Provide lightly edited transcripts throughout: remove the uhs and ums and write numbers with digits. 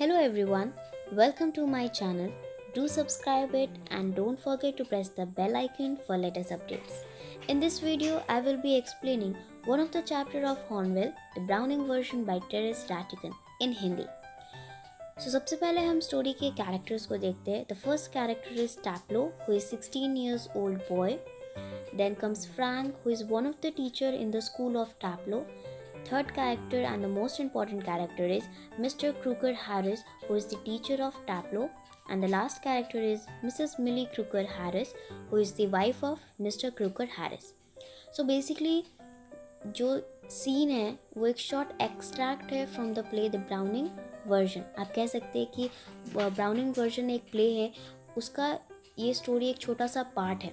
Hello everyone, welcome to my channel. Do subscribe it and don't forget to press the bell icon for latest updates. In this video, I will be explaining one of the chapter of Hornwell, the Browning version by Terence Rattigan in Hindi. सबसे पहले हम story के characters को देखते हैं. The first character is Taplo, who is 16 years old boy. Then comes Frank, who is one of the teacher in the school of Taplo. Third character and the most important character is Mr. Crooker Harris, who is the teacher of Taplo. And the last character is Mrs. Millie Crooker Harris, who is the wife of Mr. Crooker Harris. So basically जो scene है वो एक short extract है from the play the browning version. आप कह सकते हैं कि ब्राउनिंग वर्जन एक प्ले है, उसका ये स्टोरी एक छोटा सा पार्ट है.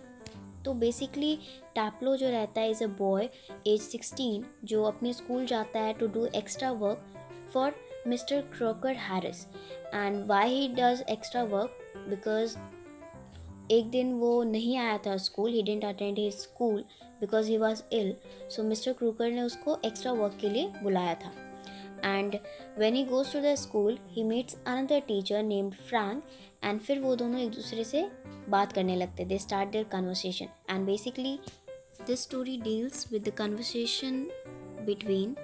तो बेसिकली टैप्लो जो रहता है इज़ अ बॉय एज 16 जो अपने स्कूल जाता है to do extra work for mister Crocker Harris. And why he does extra work because एक दिन वो नहीं आया था school. He didn't attend his school because he was ill. So mister Crocker ने उसको एक्स्ट्रा वर्क के लिए बुलाया था. And when he goes to the school he meets another teacher named Frank. And फिर वो दोनों एक दूसरे से बात करने लगते. They start their conversation and basically this story deals with the conversation between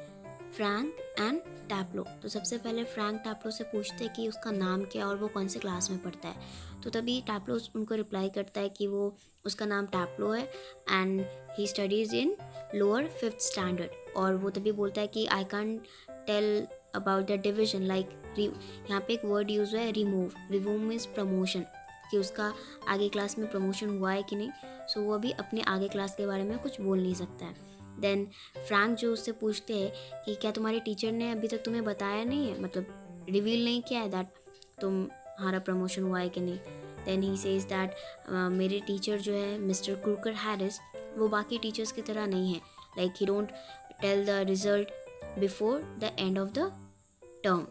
Frank and Taplow. तो सबसे पहले फ्रैंक टैप्लो से पूछते हैं कि उसका नाम क्या है और वो कौन से क्लास में पढ़ता है. तो तभी टैप्लो उनको रिप्लाई करता है कि वो उसका नाम टैप्लो है and he studies in lower 5th standard. और वो तभी बोलता है कि I can tell about the division like यहाँ पे एक वर्ड यूज़ हुआ है रिमूव. रिमूव मीन्स प्रमोशन, कि उसका आगे क्लास में प्रमोशन हुआ है कि नहीं. सो वो अभी अपने आगे क्लास के बारे में कुछ बोल नहीं सकता है. देन फ्रैंक जो उससे पूछते हैं कि क्या तुम्हारे टीचर ने अभी तक तुम्हें बताया नहीं है, मतलब रिवील नहीं किया है दैट तुम्हारा प्रमोशन हुआ है कि नहीं. देन ही सेज दैट मेरे टीचर जो है मिस्टर क्रूकर हैरिस वो बाकी टीचर्स की तरह नहीं है. Like he don't tell the result before the end of the term.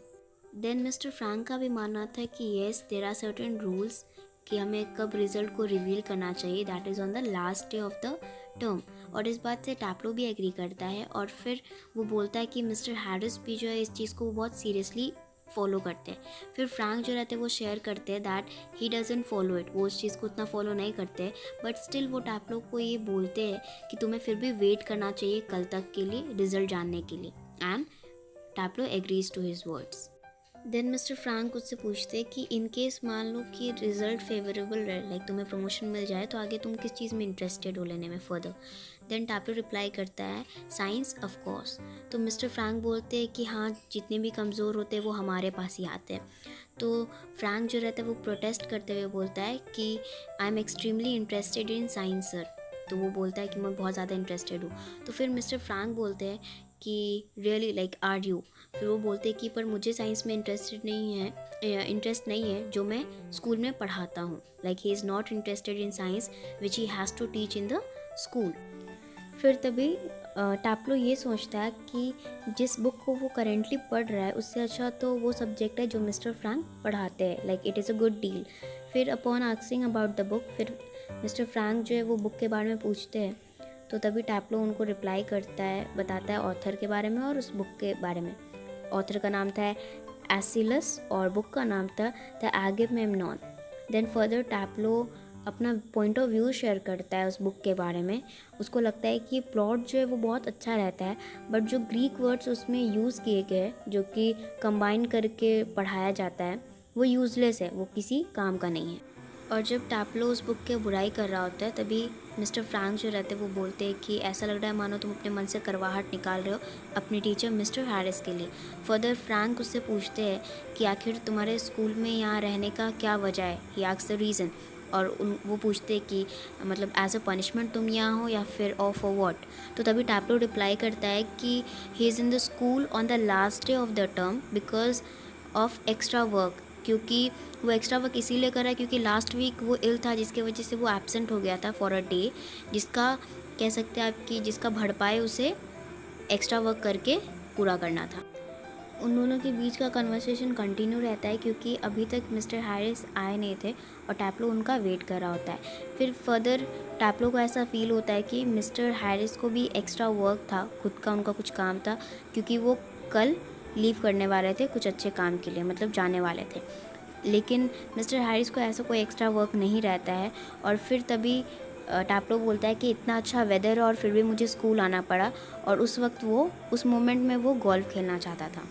Then mister Frank का भी मानना था कि yes there are certain rules कि हमें कब रिज़ल्ट को रिवील करना चाहिए, that is on the last day of the term. और इस बात से टैप्लो भी एग्री करता है. और फिर वो बोलता है कि मिस्टर हैरिस भी जो है इस चीज़ को बहुत सीरियसली फॉलो करते हैं. फिर फ्रैंक जो रहते हैं वो शेयर करते हैं that he doesn't follow it. वो उस चीज़ को उतना फॉलो नहीं करते, बट स्टिल वो टैप्लो को ये बोलते हैं कि तुम्हें फिर भी वेट करना चाहिए कल तक के लिए रिज़ल्ट जानने के लिए. And Taplow agrees to his words. Then mister Frank उससे पूछते हैं कि इन केस मान लो कि रिज़ल्ट फेवरेबल रहे, लाइक तुम्हें प्रमोशन मिल जाए, तो आगे तुम किस चीज़ में इंटरेस्टेड हो लेने में फर्दर. देन टैप्लो रिप्लाई करता है साइंस ऑफ कोर्स. तो मिस्टर फ्रैंक बोलते हैं कि हाँ जितने भी कमज़ोर होते हैं वो हमारे पास ही आते हैं. तो फ्रैंक जो रहता है वो प्रोटेस्ट करते हुए बोलता है कि I am extremely interested in science sir. तो वो बोलता है कि मैं बहुत ज़्यादा इंटरेस्टेड हूँ. तो फिर मिस्टर फ्रैंक बोलते हैं कि रियली लाइक आर यू. फिर वो बोलते हैं कि पर मुझे साइंस में इंटरेस्ट नहीं है जो मैं स्कूल में पढ़ाता हूँ. Like he is not interested in science which he has to teach in the school. फिर तभी टैप्लो ये सोचता है कि जिस बुक को वो करेंटली पढ़ रहा है उससे अच्छा तो वो सब्जेक्ट है जो मिस्टर फ्रैंक पढ़ाते हैं. Like it is a good deal. फिर upon asking about the book फिर मिस्टर फ्रैंक जो है वो बुक के बारे में पूछते हैं. तो तभी टैप्लो उनको रिप्लाई करता है, बताता है ऑथर के बारे में और उस बुक के बारे में. ऑथर का नाम था एसिलस और बुक का नाम था द एगैमेम्नॉन. देन फर्दर टैप्लो अपना पॉइंट ऑफ व्यू शेयर करता है उस बुक के बारे में. उसको लगता है कि प्लॉट जो है वो बहुत अच्छा रहता है, बट जो ग्रीक वर्ड्स उसमें यूज़ किए गए जो कि कंबाइन करके पढ़ाया जाता है वो यूज़लेस है, वो किसी काम का नहीं है. और जब टैप्लो उस बुक के बुराई कर रहा होता है तभी मिस्टर फ्रैंक जो रहते हैं वो बोलते हैं कि ऐसा लग रहा है मानो तुम अपने मन से करवाहट निकाल रहे हो अपने टीचर मिस्टर हैरिस के लिए. फर्दर फ्रैंक उससे पूछते हैं कि आखिर तुम्हारे स्कूल में यहाँ रहने का क्या वजह है. ही आस्क्स द रीज़न. और वो पूछते हैं कि मतलब एज अ पनिशमेंट तुम यहाँ हो या फिर ऑफ फॉर वॉट. तो तभी टैप्लो रिप्लाई करता है कि he is in the school on the last day of the term because of extra work. क्योंकि वो एक्स्ट्रा वर्क इसीलिए कर रहा है क्योंकि लास्ट वीक वो इल था जिसकी वजह से वो एब्सेंट हो गया था फॉर अ डे, जिसका कह सकते हैं आप कि जिसका भरपाई उसे एक्स्ट्रा वर्क करके पूरा करना था. उन दोनों के बीच का कन्वर्सेशन कंटिन्यू रहता है क्योंकि अभी तक मिस्टर हैरिस आए नहीं थे और टैप्लो उनका वेट कर रहा होता है. फिर फर्दर टैप्लो को ऐसा फील होता है कि मिस्टर हैरिस को भी एक्स्ट्रा वर्क था, खुद का उनका कुछ काम था क्योंकि वो कल लीव करने वाले थे कुछ अच्छे काम के लिए, मतलब जाने वाले थे। लेकिन मिस्टर हैरिस को ऐसा कोई एक्स्ट्रा वर्क नहीं रहता है और फिर तभी टैप्लो बोलता है कि इतना अच्छा वेदर और फिर भी मुझे स्कूल आना पड़ा, और उस वक्त वो उस मोमेंट में वो गोल्फ खेलना चाहता था।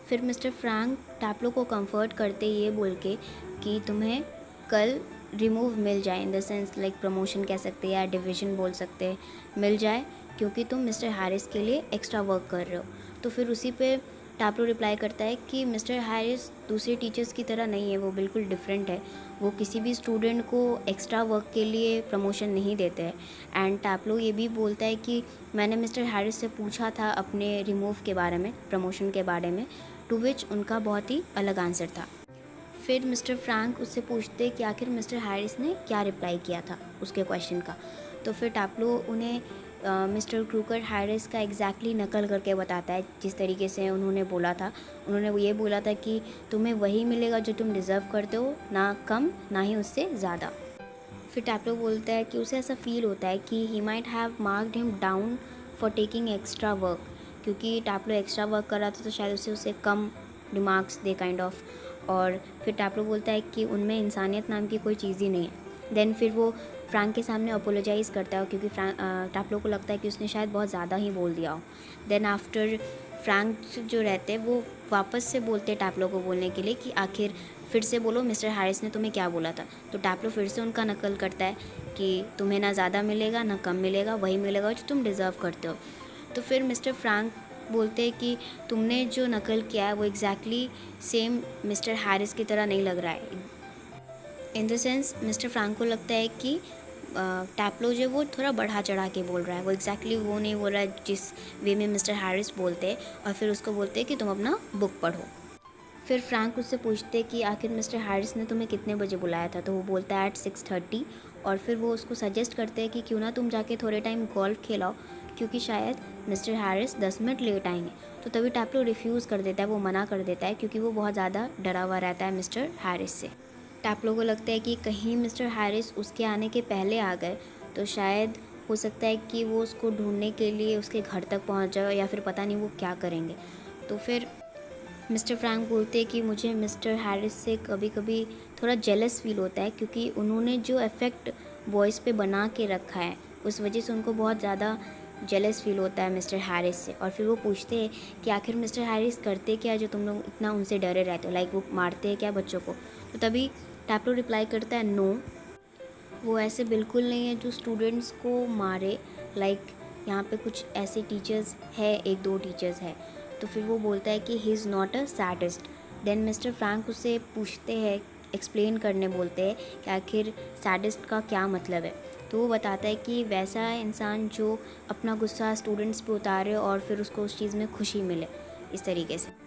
फिर मिस्टर फ्रैंक टैप्लो को कंफर्ट करते ये बोल के कि तुम्हें कल रिमूव मिल जाए, इन द सेंस लाइक प्रमोशन कह सकते हैं या डिवीज़न बोल सकते हैं, मिल जाए क्योंकि तुम मिस्टर हैरिस के लिए एक्स्ट्रा वर्क कर रहे हो। तो फिर उसी पे टैप्लो रिप्लाई करता है कि मिस्टर हैरिस दूसरे टीचर्स की तरह नहीं है, वो बिल्कुल डिफरेंट है, वो किसी भी स्टूडेंट को एक्स्ट्रा वर्क के लिए प्रमोशन नहीं देते हैं। एंड टैप्लो ये भी बोलता है कि मैंने मिस्टर हैरिस से पूछा था अपने रिमूव के बारे में, प्रमोशन के बारे में, टू विच उनका बहुत ही अलग आंसर था। फिर मिस्टर फ्रैंक उससे पूछते कि आखिर मिस्टर हैरिस ने क्या रिप्लाई किया था उसके क्वेश्चन का। तो फिर टैप्लो उन्हें मिस्टर क्रूकर हैरिस का एग्जैक्टली नकल करके बताता है जिस तरीके से उन्होंने बोला था। उन्होंने ये बोला था कि तुम्हें वही मिलेगा जो तुम डिज़र्व करते हो, ना कम ना ही उससे ज़्यादा। फिर टैप्लो बोलता है कि उसे ऐसा फील होता है कि he might have marked him down for taking extra work, क्योंकि टैप्लो एक्स्ट्रा वर्क कर रहा था तो शायद उसे कम रिमार्क्स दे काइंड ऑफ। और फिर टैप्लो बोलता है कि उनमें इंसानियत नाम की कोई चीज़ ही नहीं है। देन फिर वो फ्रैंक के सामने अपोलोजाइज़ करता है क्योंकि टैप्लो को लगता है कि उसने शायद बहुत ज़्यादा ही बोल दिया हो। देन आफ्टर फ्रैंक जो रहते हैं वो वापस से बोलते हैं टैप्लो को बोलने के लिए कि आखिर फिर से बोलो मिस्टर हैरिस ने तुम्हें क्या बोला था। तो टैप्लो फिर से उनका नकल करता है कि तुम्हें ना ज़्यादा मिलेगा ना कम मिलेगा, वही मिलेगा जो तुम डिज़र्व करते हो। तो फिर मिस्टर फ्रैंक बोलते हैं कि तुमने जो नकल किया है वो एग्जैक्टली सेम मिस्टर हैरिस की तरह नहीं लग रहा है। इन द सेंस मिस्टर फ्रैंक को लगता है कि टैप्लो जो वो थोड़ा बढ़ा चढ़ा के बोल रहा है, वो एग्जैक्टली वो नहीं बोल रहा है जिस वे में मिस्टर हैरिस बोलते हैं। और फिर उसको बोलते हैं कि तुम अपना बुक पढ़ो। फिर फ्रैंक उससे पूछते कि आखिर मिस्टर हैरिस ने तुम्हें कितने बजे बुलाया था। तो वो बोलता है एट 6:30। और फिर वो उसको सजेस्ट करते हैं कि क्यों ना तुम जाके थोड़े टाइम गोल्फ खेलाओ, क्योंकि शायद मिस्टर हैरिस 10 मिनट लेट आएंगे। तो तभी टैप्लो रिफ्यूज़ कर देता है, वो मना कर देता है क्योंकि वो बहुत ज़्यादा डरा हुआ रहता है मिस्टर हैरिस से। टैप्लो को लगता है कि कहीं मिस्टर हैरिस उसके आने के पहले आ गए तो शायद हो सकता है कि वो उसको ढूंढने के लिए उसके घर तक पहुंच जाए, या फिर पता नहीं वो क्या करेंगे। तो फिर मिस्टर फ्रैंक बोलते हैं कि मुझे मिस्टर हैरिस से कभी कभी थोड़ा जेलस फील होता है, क्योंकि उन्होंने जो इफ़ेक्ट बॉयज़ पे बना के रखा है उस वजह से उनको बहुत ज़्यादा जेलस फील होता है मिस्टर हैरिस से। और फिर वो पूछते हैं कि आखिर मिस्टर हैरिस करते क्या जो तुम लोग इतना उनसे डरे रहते हो, लाइक वो मारते हैं क्या बच्चों को। तो तभी टैप्लो रिप्लाई करता है नो, वो ऐसे बिल्कुल नहीं है जो स्टूडेंट्स को मारे। लाइक यहाँ पे कुछ ऐसे टीचर्स है, एक दो टीचर्स है। तो फिर वो बोलता है कि he is not a sadist. Then mister Frank उसे पूछते हैं, एक्सप्लेन करने बोलते हैं कि आखिर सैडिस्ट का क्या मतलब है। तो वो बताता है कि वैसा इंसान जो अपना गुस्सा स्टूडेंट्स पे उतारे और फिर उसको उस चीज़ में खुशी मिले, इस तरीके से।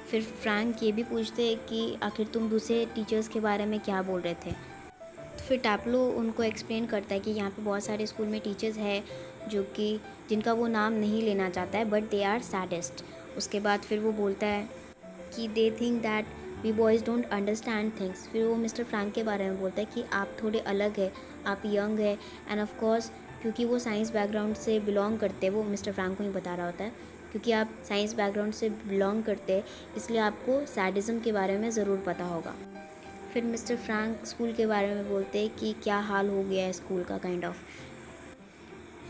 फिर फ्रैंक ये भी पूछते हैं कि आखिर तुम दूसरे टीचर्स के बारे में क्या बोल रहे थे। तो फिर टैप्लो उनको एक्सप्लेन करता है कि यहाँ पे बहुत सारे स्कूल में टीचर्स हैं जो कि जिनका वो नाम नहीं लेना चाहता है, बट दे आर सैडेस्ट। उसके बाद फिर वो बोलता है कि they think that we boys don't understand things. फिर वो मिस्टर फ्रैंक के बारे में बोलता है कि आप थोड़े अलग है, आप यंग है। एंड ऑफ कोर्स क्योंकि वो साइंस बैकग्राउंड से बिलोंग करते हैं, वो मिस्टर फ्रैंक को ही बता रहा होता है, क्योंकि आप साइंस बैकग्राउंड से बिलोंग करते हैं इसलिए आपको सैडिज़म के बारे में ज़रूर पता होगा। फिर मिस्टर फ्रैंक स्कूल के बारे में बोलते हैं कि क्या हाल हो गया है स्कूल का काइंड ऑफ।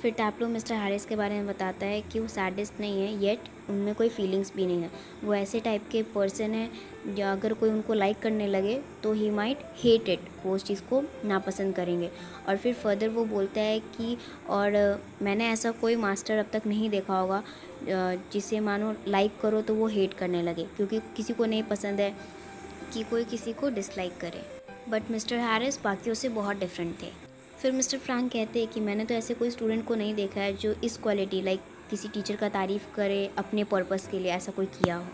फिर टैप्लो मिस्टर हैरिस के बारे में बताता है कि वो सैडिस्ट नहीं है, येट उनमें कोई फीलिंग्स भी नहीं है। वो ऐसे टाइप के पर्सन है जो अगर कोई उनको लाइक करने लगे तो ही माइट हेट इट, वो उस चीज़ को नापसंद करेंगे। और फिर फर्दर वो बोलता है कि और मैंने ऐसा कोई मास्टर अब तक नहीं देखा होगा जिसे मानो लाइक करो तो वो हेट करने लगे, क्योंकि किसी को नहीं पसंद है कि कोई किसी को डिसलाइक करे। बट मिस्टर हैरिस बाकियों से बहुत डिफरेंट थे। फिर मिस्टर फ्रैंक कहते हैं कि मैंने तो ऐसे कोई स्टूडेंट को नहीं देखा है जो इस क्वालिटी लाइक किसी टीचर का तारीफ़ करे अपने पर्पस के लिए, ऐसा कोई किया हो।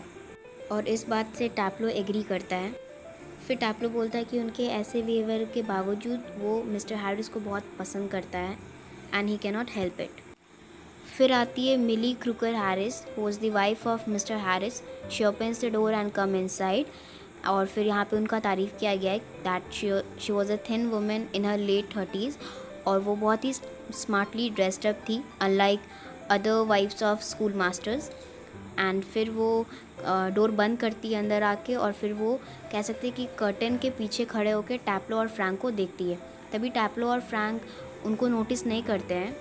और इस बात से टैप्लो एग्री करता है। फिर टैप्लो बोलता है कि उनके ऐसे बिहेवियर के बावजूद वो मिस्टर हैरिस को बहुत पसंद करता है and he can not help it. फिर आती है Millie Crocker Harris, who was the wife of mister Harris. She opens the door and come inside. और फिर यहाँ पे उनका तारीफ़ किया गया है that she was a thin women in her late 30s, और वो बहुत ही स्मार्टली ड्रेस्ड अप थी unlike other wifes of school masters. And फिर वो डोर बंद करती है अंदर आके, और फिर वो कह सकते हैं कि कर्टन के पीछे खड़े होकर टैप्लो और फ्रैंक को देखती है। तभी टैप्लो और फ्रैंक उनको नोटिस नहीं करते हैं।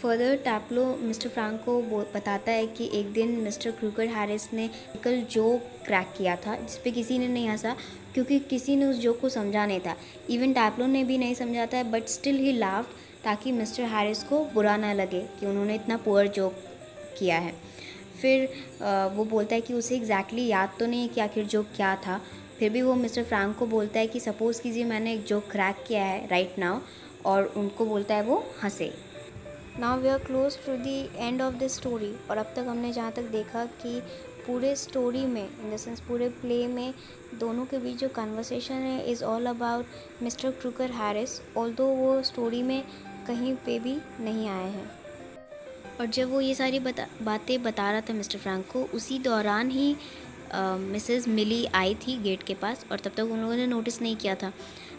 फर्दर टैप्लो मिस्टर फ्रैंक को बताता है कि एक दिन मिस्टर क्रूकर हैरिस ने कल जोक क्रैक किया था, जिस पे किसी ने नहीं हंसा क्योंकि किसी ने उस जोक को समझा नहीं था। इवन टैप्लो ने भी नहीं समझा था, बट स्टिल ही लाफ्ड, ताकि मिस्टर हैरिस को बुरा ना लगे कि उन्होंने इतना पुअर जोक किया है। फिर वो बोलता है कि उसे एग्जैक्टली याद तो नहीं है कि आखिर जोक क्या था। फिर भी वो मिस्टर फ्रैंक को बोलता है कि सपोज़ कीजिए मैंने एक जोक क्रैक किया है राइट नाउ, और उनको बोलता है वो हंसे। Now we are close to the end of the story. और अब तक हमने जहाँ तक देखा कि पूरे स्टोरी में, इन द सेंस पूरे प्ले में, दोनों के बीच जो कन्वर्सेशन है is all about mister Crocker Harris, although वो स्टोरी में कहीं पे भी नहीं आए हैं। और जब वो ये सारी बातें बता रहा था मिस्टर फ्रैंक को, उसी दौरान ही मिसेस मिली आई थी गेट के पास, और तब तक उन लोगों ने नोटिस नहीं किया था।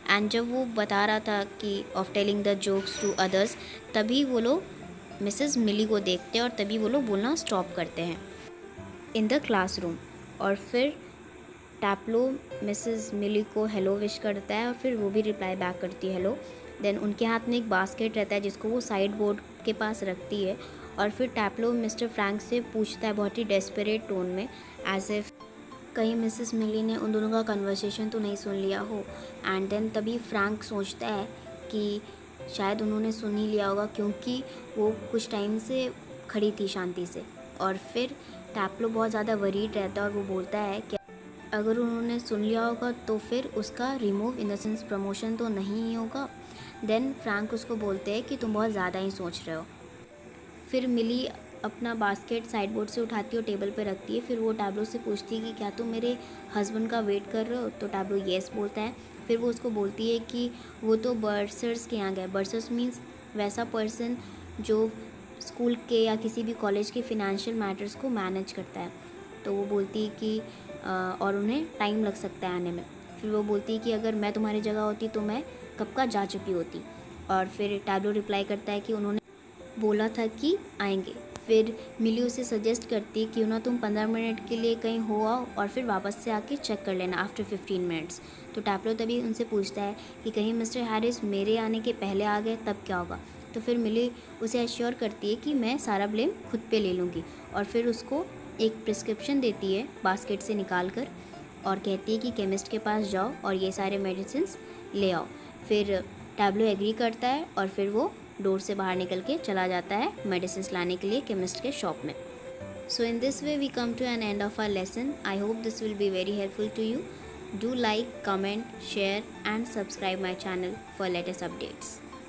एंड जब वो बता रहा था कि of telling the jokes to others, तभी वो लोग मिसेस मिली को देखते हैं और तभी वो लोग बोलना स्टॉप करते हैं इन द क्लासरूम। और फिर टैप्लो मिसेस मिली को हेलो विश करता है और फिर वो भी रिप्लाई बैक करती है हेलो। देन उनके हाथ में एक बास्केट रहता है जिसको वो साइड बोर्ड के पास रखती है, और फिर टैप्लो मिस्टर फ्रैंक से पूछता है बहुत ही डेस्परेट टोन में, एज इफ कहीं मिसेस मिली ने उन दोनों का कन्वर्सेशन तो नहीं सुन लिया हो। एंड देन तभी फ्रैंक सोचता है कि शायद उन्होंने सुन ही लिया होगा, क्योंकि वो कुछ टाइम से खड़ी थी शांति से। और फिर टैप्लो बहुत ज़्यादा वरीड रहता है और वो बोलता है कि अगर उन्होंने सुन लिया होगा तो फिर उसका remove, in the sense promotion, तो नहीं ही होगा। देन फ्रैंक उसको बोलते हैं कि तुम बहुत ज़्यादा ही सोच रहे हो। फिर मिली अपना बास्केट साइड बोर्ड से उठाती है और टेबल पे रखती है। फिर वो टैब्लो से पूछती है कि क्या तुम मेरे हस्बैंड का वेट कर रहे हो, तो टैब्लो येस बोलता है। फिर वो उसको बोलती है कि वो तो बर्सर्स के यहाँ गए। बर्सर्स मीन्स वैसा पर्सन जो स्कूल के या किसी भी कॉलेज के फिनेंशियल मैटर्स को मैनेज करता है। तो वो बोलती है कि और उन्हें टाइम लग सकता है आने में। फिर वो बोलती है कि अगर मैं तुम्हारी जगह होती तो मैं कब का जा चुकी होती। और फिर टैब्लो रिप्लाई करता है कि उन्होंने बोला था कि आएंगे। फिर मिली उसे सजेस्ट करती है कि क्यों ना तुम 15 मिनट के लिए कहीं हो आओ और फिर वापस से आके चेक कर लेना आफ्टर 15 मिनट्स। तो टैप्लो तभी उनसे पूछता है कि कहीं मिस्टर हैरिस मेरे आने के पहले आ गए तब क्या होगा। तो फिर मिली उसे एश्योर करती है कि मैं सारा ब्लेम खुद पे ले लूँगी, और फिर उसको एक प्रिस्क्रिप्शन देती है बास्केट से निकाल कर, और कहती है कि केमिस्ट के पास जाओ और ये सारे मेडिसिन ले आओ। फिर टैब्लो एग्री करता है और फिर वो डोर से बाहर निकल के चला जाता है मेडिसिन लाने के लिए केमिस्ट के शॉप में। So in this way we come to an end of our lesson. I hope this will be very helpful to you. Do like, comment, share and subscribe my channel for latest updates.